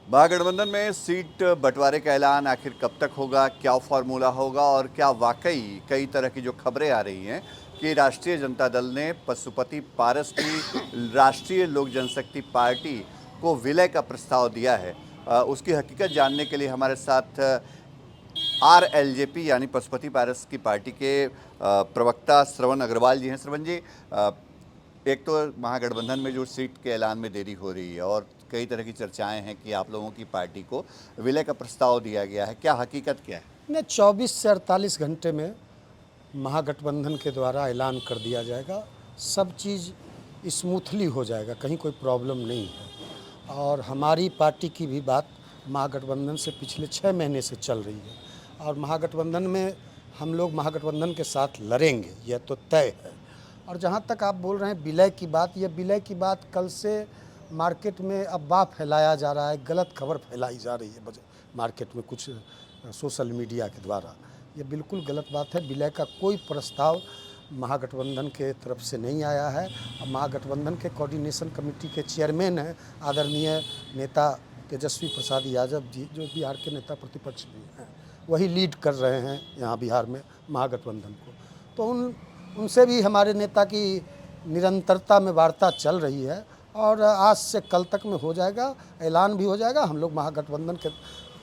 महागठबंधन में सीट बंटवारे का ऐलान आखिर कब तक होगा, क्या फॉर्मूला होगा और क्या वाकई कई तरह की जो खबरें आ रही हैं कि राष्ट्रीय जनता दल ने पशुपति पारस की राष्ट्रीय लोक जनशक्ति पार्टी को विलय का प्रस्ताव दिया है, उसकी हकीकत जानने के लिए हमारे साथ आरएलजेपी यानी पशुपति पारस की पार्टी के प्रवक्ता श्रवण अग्रवाल जी हैं। श्रवण जी, एक तो महागठबंधन में जो सीट के ऐलान में देरी हो रही है और कई तरह की चर्चाएं हैं कि आप लोगों की पार्टी को विलय का प्रस्ताव दिया गया है, क्या हकीकत क्या है? नहीं, 24 से 48 घंटे में महागठबंधन के द्वारा ऐलान कर दिया जाएगा। सब चीज़ स्मूथली हो जाएगा, कहीं कोई प्रॉब्लम नहीं है। और हमारी पार्टी की भी बात महागठबंधन से पिछले 6 महीने से चल रही है और महागठबंधन में हम लोग महागठबंधन के साथ लड़ेंगे, यह तो तय है। और जहाँ तक आप बोल रहे हैं विलय की बात, यह विलय की बात कल से मार्केट में अफवाह फैलाया जा रहा है, गलत खबर फैलाई जा रही है मार्केट में कुछ सोशल मीडिया के द्वारा। ये बिल्कुल गलत बात है। विलय का कोई प्रस्ताव महागठबंधन के तरफ से नहीं आया है। अब महागठबंधन के कोऑर्डिनेशन कमेटी के चेयरमैन हैं आदरणीय नेता तेजस्वी प्रसाद यादव जी, जो बिहार के नेता प्रतिपक्ष भी हैं, वही लीड कर रहे हैं यहाँ बिहार में महागठबंधन को। तो उनसे भी हमारे नेता की निरंतरता में वार्ता चल रही है और आज से कल तक में हो जाएगा, ऐलान भी हो जाएगा। हम लोग महागठबंधन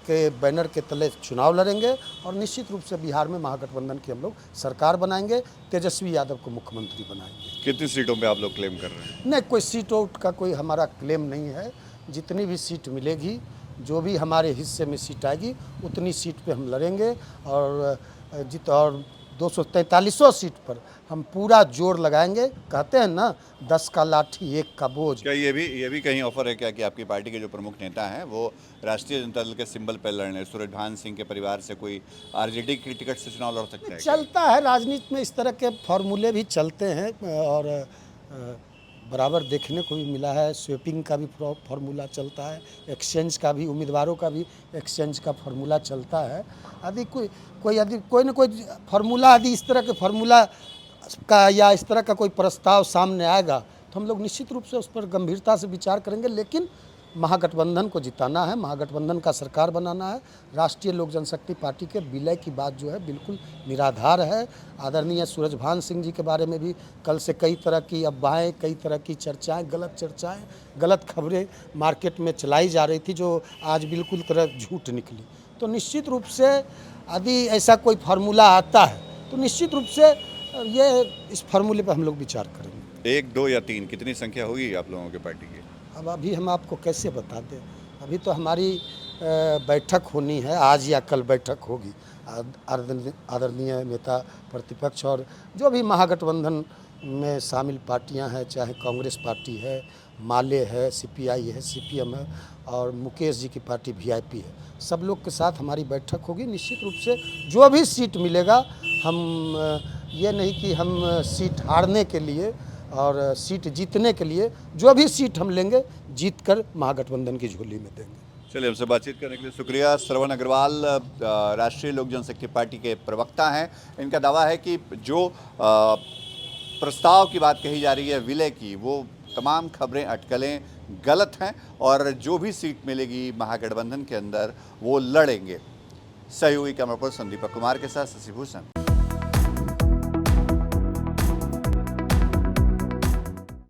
के बैनर के तले चुनाव लड़ेंगे और निश्चित रूप से बिहार में महागठबंधन की हम लोग सरकार बनाएंगे, तेजस्वी यादव को मुख्यमंत्री बनाएंगे। कितनी सीटों पे आप लोग क्लेम कर रहे हैं? नहीं, कोई सीट आउट का कोई हमारा क्लेम नहीं है। जितनी भी सीट मिलेगी, जो भी हमारे हिस्से में सीट आएगी, उतनी सीट पे हम लड़ेंगे और 243 सीट पर हम पूरा जोर लगाएंगे। कहते हैं ना, 10 का लाठी 1 का बोझ। क्या ये भी कहीं ऑफर है क्या कि आपकी पार्टी के जो प्रमुख नेता हैं वो राष्ट्रीय जनता दल के सिंबल पर लड़ने, सूरजभान सिंह के परिवार से कोई आरजेडी की टिकट से चुनाव लड़ सकता है? चलता है राजनीति में, इस तरह के फॉर्मूले भी चलते हैं और बराबर देखने को भी मिला है। स्वेपिंग का भी फार्मूला चलता है, एक्सचेंज का भी, उम्मीदवारों का भी एक्सचेंज का फार्मूला चलता है। यदि कोई न कोई फार्मूला, यदि इस तरह के फार्मूला का या इस तरह का कोई प्रस्ताव सामने आएगा तो हम लोग निश्चित रूप से उस पर गंभीरता से विचार करेंगे। लेकिन महागठबंधन को जिताना है, महागठबंधन का सरकार बनाना है। राष्ट्रीय लोक जनशक्ति पार्टी के विलय की बात जो है बिल्कुल निराधार है। आदरणीय सूरजभान सिंह जी के बारे में भी कल से कई तरह की अफवाहें, कई तरह की चर्चाएं, गलत खबरें मार्केट में चलाई जा रही थी, जो आज बिल्कुल तरह झूठ निकली। तो निश्चित रूप से यदि ऐसा कोई फार्मूला आता है तो निश्चित रूप से इस फार्मूले पर हम लोग विचार करेंगे। 1, 2 या 3 कितनी संख्या होगी आप लोगों की पार्टी की? अब अभी हम आपको कैसे बता दें, अभी तो हमारी बैठक होनी है, आज या कल बैठक होगी। आदरणीय नेता प्रतिपक्ष और जो भी महागठबंधन में शामिल पार्टियां हैं, चाहे कांग्रेस पार्टी है, माले है, सीपीआई है, सीपीएम है और मुकेश जी की पार्टी वीआईपी है, सब लोग के साथ हमारी बैठक होगी। निश्चित रूप से जो भी सीट मिलेगा, हम ये नहीं कि हम सीट हारने के लिए और सीट जीतने के लिए, जो भी सीट हम लेंगे जीतकर महागठबंधन की झोली में देंगे। चलिए, हमसे बातचीत करने के लिए शुक्रिया। श्रवण अग्रवाल राष्ट्रीय लोक जनशक्ति पार्टी के प्रवक्ता हैं। इनका दावा है कि जो प्रस्ताव की बात कही जा रही है विलय की, वो तमाम खबरें, अटकलें गलत हैं और जो भी सीट मिलेगी महागठबंधन के अंदर वो लड़ेंगे। सहयोगी कैमरा पर्सन दीपक कुमार के साथ शशि भूषण।